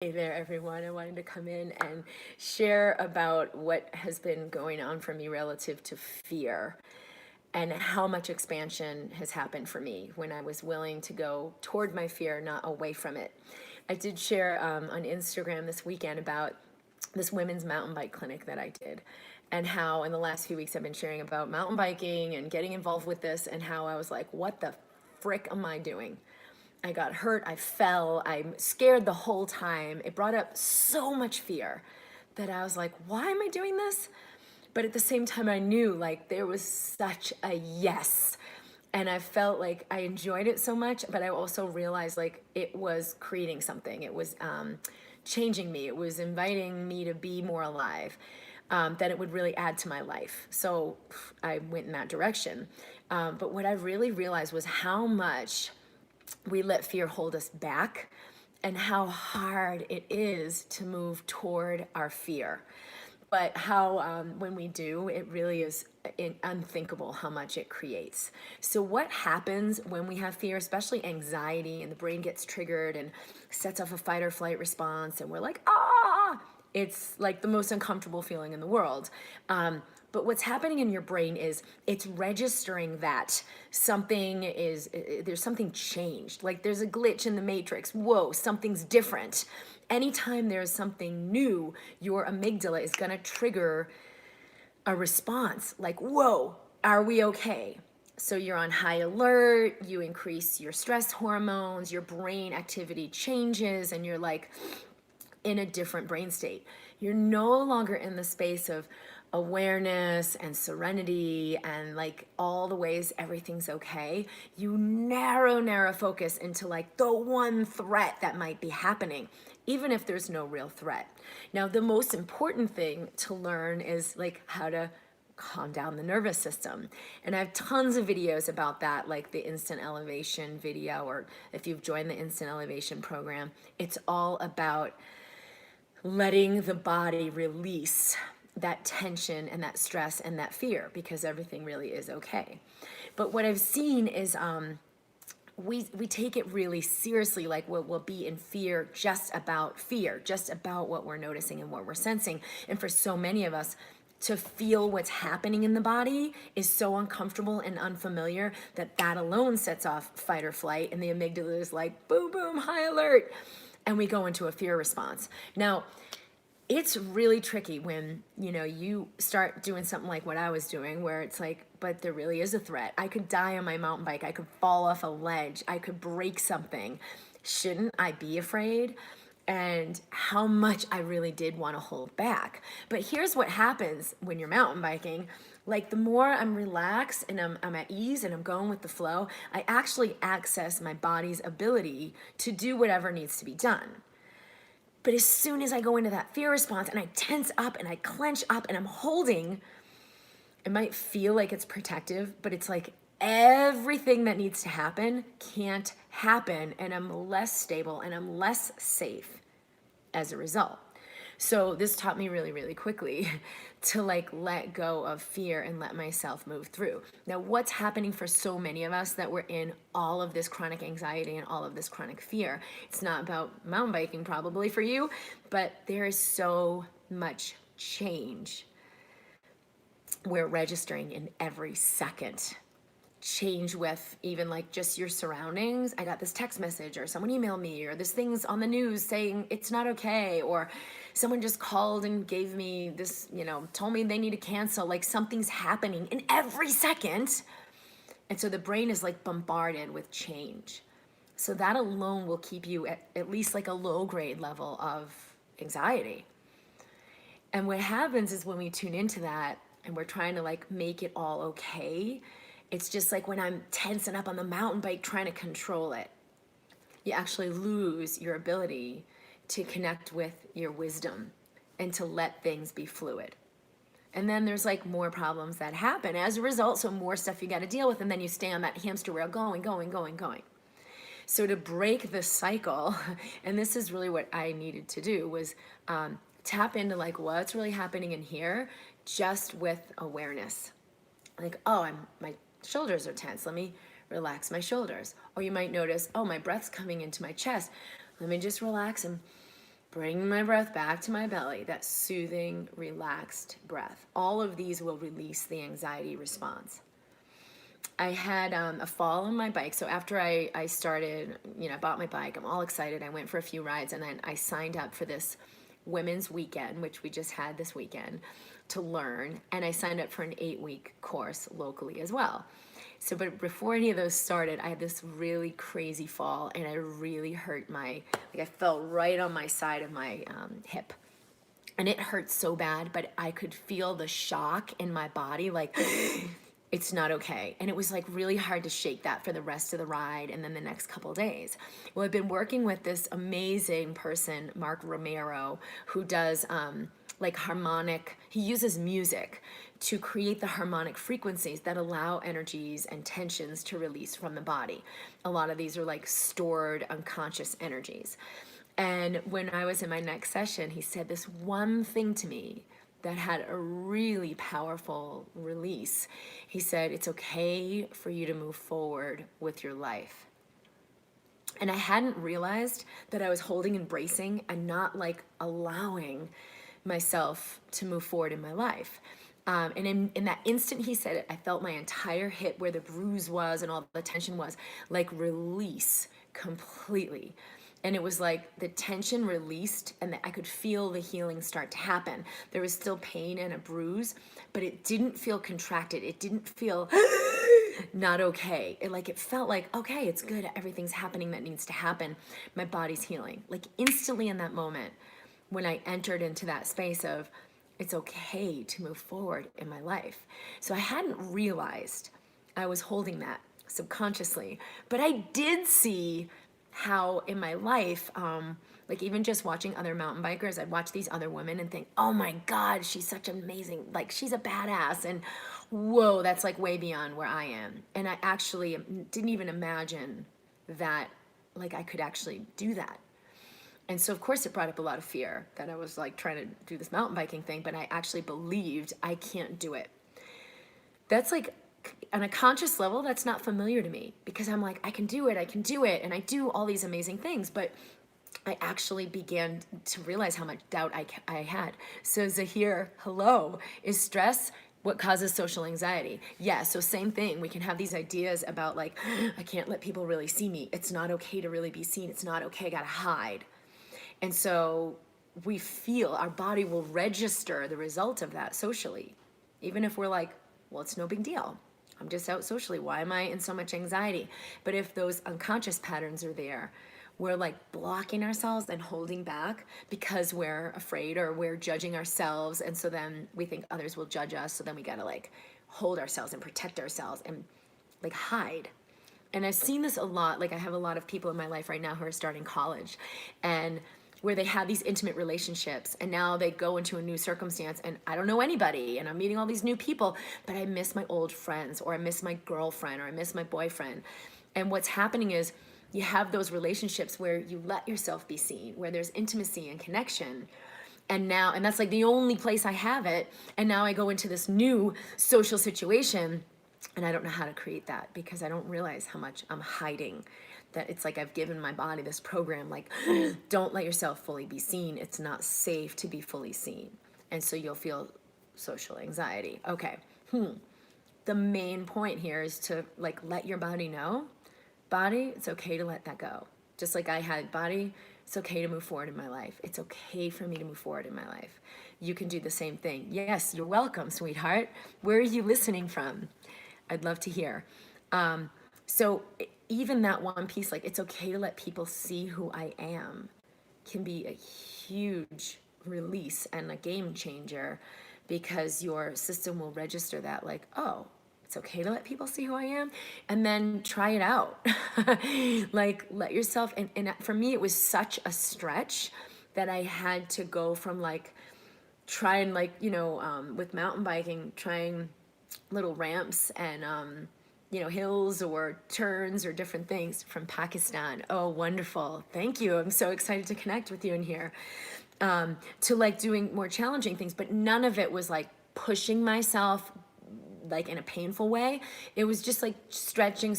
Hey there, everyone. I wanted to come in and share about what has been going on for me relative to fear and how much expansion has happened for me when I was willing to go toward my fear, not away from it. I did share on Instagram this weekend about this women's mountain bike clinic that I did, and how in the last few weeks I've been sharing about mountain biking and getting involved with this, and how I was like, what the frick am I doing? I got hurt, I fell, I'm scared the whole time. It brought up so much fear that I was like, why am I doing this? But at the same time, I knew like there was such a yes. And I felt like I enjoyed it so much, but I also realized like it was creating something. It was changing me. It was inviting me to be more alive. That it would really add to my life. So I went in that direction. But what I really realized was how much we let fear hold us back and how hard it is to move toward our fear. But how, when we do, it really is unthinkable how much it creates. So, what happens when we have fear, especially anxiety, and the brain gets triggered and sets off a fight or flight response, and we're like, ah, it's like the most uncomfortable feeling in the world. But what's happening in your brain is it's registering that there's something changed. Like there's a glitch in the matrix. Whoa, something's different. Anytime there's something new, your amygdala is going to trigger a response like, whoa, are we okay? So you're on high alert, you increase your stress hormones, your brain activity changes, and you're like, in a different brain state. You're no longer in the space of awareness and serenity and like all the ways everything's okay. You narrow focus into like the one threat that might be happening, even if there's no real threat. Now, the most important thing to learn is like how to calm down the nervous system. And I have tons of videos about that, like the Instant Elevation video, or if you've joined the Instant Elevation program, it's all about letting the body release that tension and that stress and that fear, because everything really is okay. But what I've seen is we take it really seriously, like we'll be in fear, just about what we're noticing and what we're sensing. And for so many of us, to feel what's happening in the body is so uncomfortable and unfamiliar that alone sets off fight or flight, and the amygdala is like boom boom, high alert, and we go into a fear response. Now, it's really tricky when you start doing something like what I was doing, where it's like, but there really is a threat. I could die on my mountain bike, I could fall off a ledge, I could break something. Shouldn't I be afraid? And how much I really did want to hold back. But here's what happens when you're mountain biking. Like the more I'm relaxed and I'm at ease and I'm going with the flow, I actually access my body's ability to do whatever needs to be done. But as soon as I go into that fear response and I tense up and I clench up and I'm holding, it might feel like it's protective, but it's like everything that needs to happen can't happen, and I'm less stable and I'm less safe as a result. So this taught me really quickly to like let go of fear and let myself move through. Now, what's happening for so many of us that we're in all of this chronic anxiety and all of this chronic fear? It's not about mountain biking probably for you, but there is so much change we're registering in every second. Change with even like just your surroundings. I got this text message, or someone emailed me, or this thing's on the news saying it's not okay, or someone just called and gave me this, told me they need to cancel. Like something's happening in every second. And so the brain is like bombarded with change. So that alone will keep you at least like a low grade level of anxiety. And what happens is when we tune into that and we're trying to like make it all okay, it's just like when I'm tensing up on the mountain bike trying to control it, you actually lose your ability to connect with your wisdom and to let things be fluid. And then there's like more problems that happen as a result. So more stuff you got to deal with. And then you stay on that hamster wheel going. So to break the cycle, and this is really what I needed to do, was tap into like what's really happening in here just with awareness. Like, oh, my shoulders are tense. Let me relax my shoulders. Or you might notice, oh, my breath's coming into my chest. Let me just relax and bringing my breath back to my belly, that soothing, relaxed breath. All of these will release the anxiety response. I had a fall on my bike. So after I started, I bought my bike, I'm all excited. I went for a few rides, and then I signed up for this women's weekend, which we just had this weekend, to learn. And I signed up for an 8-week course locally as well. So, but before any of those started, I had this really crazy fall, and I really hurt I fell right on my side of my hip. And it hurt so bad, but I could feel the shock in my body, like, it's not okay. And it was like really hard to shake that for the rest of the ride and then the next couple of days. Well, I've been working with this amazing person, Mark Romero, who does he uses music to create the harmonic frequencies that allow energies and tensions to release from the body. A lot of these are like stored unconscious energies. And when I was in my next session, he said this one thing to me that had a really powerful release. He said, it's okay for you to move forward with your life. And I hadn't realized that I was holding and bracing and not like allowing myself to move forward in my life. And in that instant he said it, I felt my entire hip, where the bruise was and all the tension was, like release completely. And it was like the tension released, and I could feel the healing start to happen. There was still pain and a bruise, but it didn't feel contracted. It didn't feel not okay. It felt like, okay, it's good. Everything's happening that needs to happen. My body's healing. Like instantly in that moment, when I entered into that space of, it's okay to move forward in my life. So I hadn't realized I was holding that subconsciously, but I did see how in my life, like even just watching other mountain bikers, I'd watch these other women and think, oh my God, she's such amazing, like she's a badass, and whoa, that's like way beyond where I am. And I actually didn't even imagine that, like I could actually do that. And so of course it brought up a lot of fear that I was like trying to do this mountain biking thing, but I actually believed I can't do it. That's like, on a conscious level, that's not familiar to me, because I'm like, I can do it, and I do all these amazing things, but I actually began to realize how much doubt I had. So Zahir, hello, is stress what causes social anxiety? Yeah, so same thing. We can have these ideas about like, I can't let people really see me. It's not okay to really be seen. It's not okay, I gotta hide. And so we feel, our body will register the result of that socially, even if we're like, well, it's no big deal. I'm just out socially. Why am I in so much anxiety? But if those unconscious patterns are there, we're like blocking ourselves and holding back because we're afraid or we're judging ourselves. And so then we think others will judge us. So then we got to like hold ourselves and protect ourselves and like hide. And I've seen this a lot. Like I have a lot of people in my life right now who are starting college, and where they have these intimate relationships, and now they go into a new circumstance and I don't know anybody and I'm meeting all these new people, but I miss my old friends, or I miss my girlfriend, or I miss my boyfriend. And what's happening is you have those relationships where you let yourself be seen, where there's intimacy and connection. And that's like the only place I have it. And now I go into this new social situation and I don't know how to create that, because I don't realize how much I'm hiding. That it's like I've given my body this program, like, don't let yourself fully be seen. It's not safe to be fully seen. And so you'll feel social anxiety. Okay. The main point here is to like let your body know, body, it's okay to let that go. Just like I had, body, it's okay to move forward in my life. It's okay for me to move forward in my life. You can do the same thing. Yes, you're welcome, sweetheart. Where are you listening from? I'd love to hear. So even that one piece, like it's okay to let people see who I am, can be a huge release and a game changer, because your system will register that like, oh, it's okay to let people see who I am, and then try it out. Like let yourself, and for me, it was such a stretch that I had to go from like, trying like, with mountain biking, trying little ramps and, hills or turns or different things from Pakistan. Oh, wonderful. Thank you. I'm so excited to connect with you in here. To like doing more challenging things, but none of it was like pushing myself, like in a painful way. It was just like stretching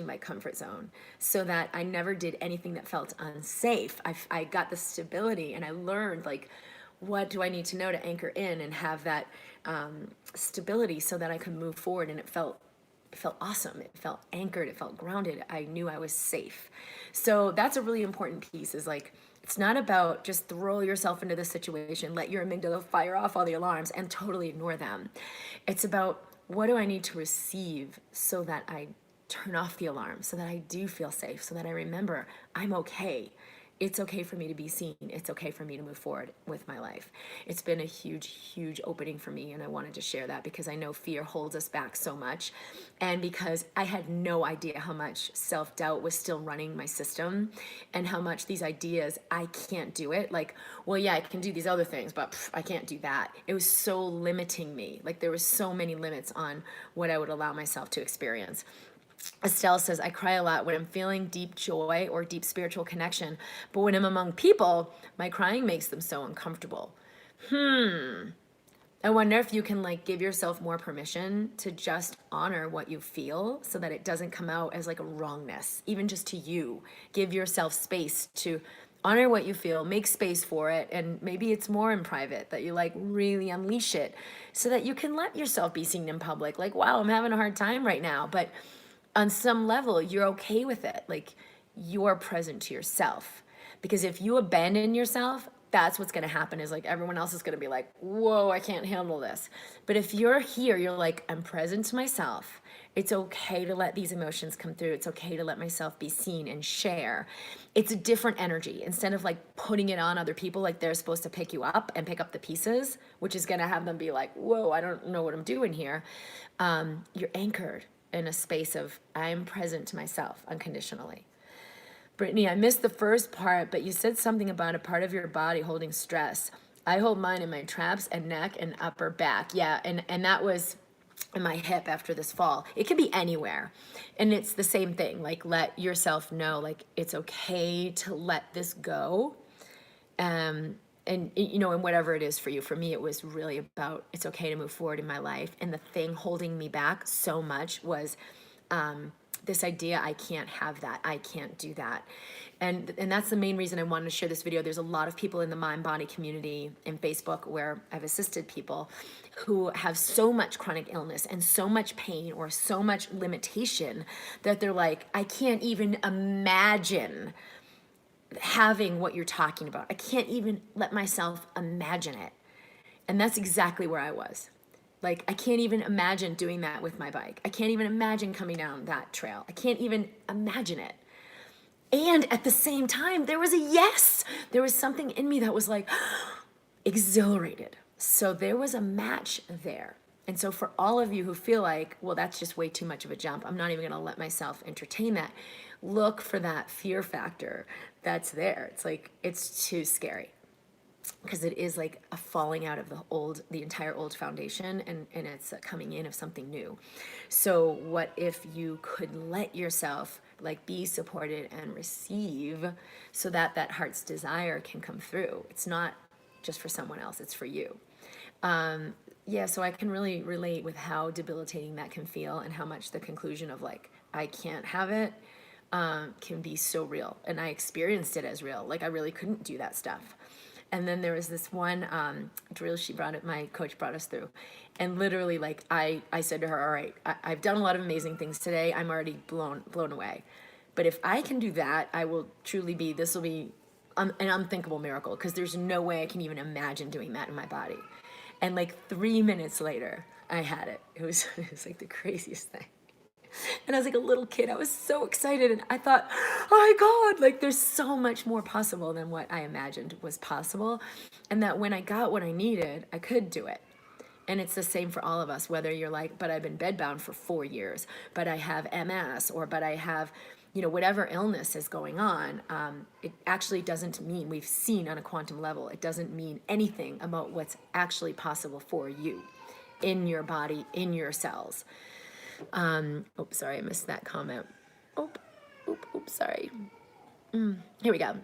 my comfort zone so that I never did anything that felt unsafe. I got the stability, and I learned like, what do I need to know to anchor in and have that stability so that I could move forward. And it felt awesome. It felt anchored. It felt grounded. I knew I was safe. So that's a really important piece, is like, it's not about just throw yourself into this situation, let your amygdala fire off all the alarms and totally ignore them. It's about, what do I need to receive so that I turn off the alarm, so that I do feel safe, so that I remember I'm okay. It's okay for me to be seen. It's okay for me to move forward with my life. It's been a huge opening for me, and I wanted to share that because I know fear holds us back so much, and because I had no idea how much self-doubt was still running my system, and how much these ideas, I can't do it, like, well, yeah, I can do these other things, but I can't do that. It was so limiting me. Like, there was so many limits on what I would allow myself to experience. Estelle says, I cry a lot when I'm feeling deep joy or deep spiritual connection, but when I'm among people, my crying makes them so uncomfortable. I wonder if you can like give yourself more permission to just honor what you feel so that it doesn't come out as like a wrongness, even just to you. Give yourself space to honor what you feel, make space for it, and maybe it's more in private that you like really unleash it so that you can let yourself be seen in public. Like, wow, I'm having a hard time right now, but on some level, you're okay with it. Like, you're present to yourself. Because if you abandon yourself, that's what's going to happen, is like everyone else is going to be like, whoa, I can't handle this. But if you're here, you're like, I'm present to myself. It's okay to let these emotions come through. It's okay to let myself be seen and share. It's a different energy. Instead of like putting it on other people, like they're supposed to pick you up and pick up the pieces, which is going to have them be like, whoa, I don't know what I'm doing here. You're anchored in a space of, I'm present to myself unconditionally. Brittany, I missed the first part, but you said something about a part of your body holding stress. I hold mine in my traps and neck and upper back. Yeah, and that was in my hip after this fall. It can be anywhere. And it's the same thing. Like, let yourself know, like, it's okay to let this go. And you know, and whatever it is for you. For me, it was really about, it's okay to move forward in my life. And the thing holding me back so much was this idea, I can't have that, I can't do that. And that's the main reason I wanted to share this video. There's a lot of people in the mind body community in Facebook where I've assisted people who have so much chronic illness and so much pain or so much limitation that they're like, I can't even imagine having what you're talking about. I can't even let myself imagine it. And that's exactly where I was. Like, I can't even imagine doing that with my bike. I can't even imagine coming down that trail. I can't even imagine it. And at the same time, there was a yes. There was something in me that was like exhilarated. So there was a match there. And so for all of you who feel like, well, that's just way too much of a jump, I'm not even going to let myself entertain that. Look for that fear factor that's there. It's like, it's too scary. Because it is like a falling out of the entire old foundation, and it's a coming in of something new. So what if you could let yourself like be supported and receive so that that heart's desire can come through? It's not just for someone else, it's for you. Yeah, so I can really relate with how debilitating that can feel, and how much the conclusion of like, I can't have it, can be so real. And I experienced it as real. Like, I really couldn't do that stuff. And then there was this one drill my coach brought us through. And literally, like, I said to her, all right, I've done a lot of amazing things today. I'm already blown away. But if I can do that, I will truly be, this will be an unthinkable miracle, because there's no way I can even imagine doing that in my body. And like 3 minutes later, I had it. It was like the craziest thing. And I was like a little kid. I was so excited, and I thought, oh my God, like there's so much more possible than what I imagined was possible. And that when I got what I needed, I could do it. And it's the same for all of us, whether you're like, but I've been bedbound for 4 years, but I have MS, or but I have, you know, whatever illness is going on. It actually doesn't mean, we've seen on a quantum level, it doesn't mean anything about what's actually possible for you in your body, in your cells. Oops, sorry, I missed that comment. Oops, sorry. Here we go.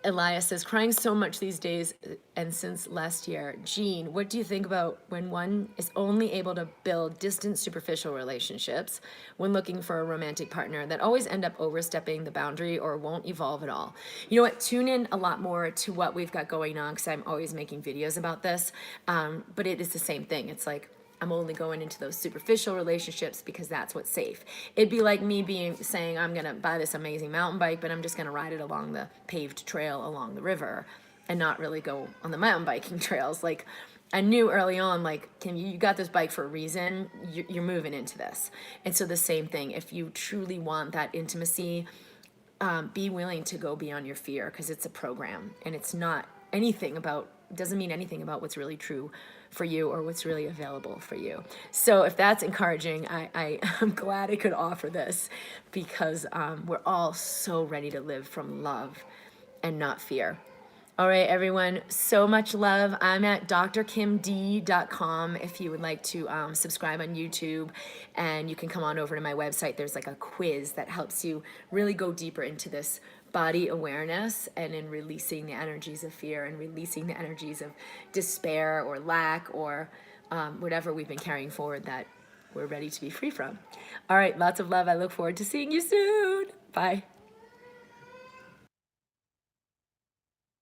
Elias says, crying so much these days and since last year. Jean, what do you think about when one is only able to build distant, superficial relationships when looking for a romantic partner that always end up overstepping the boundary or won't evolve at all? You know what? Tune in a lot more to what we've got going on because I'm always making videos about this. But it is the same thing. It's like, I'm only going into those superficial relationships because that's what's safe. It'd be like me saying I'm gonna buy this amazing mountain bike, but I'm just gonna ride it along the paved trail along the river and not really go on the mountain biking trails. Like, I knew early on, like, Kim, you got this bike for a reason. You're moving into this. And so the same thing, if you truly want that intimacy, be willing to go beyond your fear because it's a program and it's not anything about, doesn't mean anything about what's really true for you or what's really available for you. So if that's encouraging, I'm glad I could offer this because we're all so ready to live from love and not fear. All right, everyone, so much love. I'm at drkimd.com if you would like to subscribe on YouTube, and you can come on over to my website. There's like a quiz that helps you really go deeper into this body awareness and in releasing the energies of fear and releasing the energies of despair or lack or whatever we've been carrying forward that we're ready to be free from. All right, lots of love. I look forward to seeing you soon. Bye.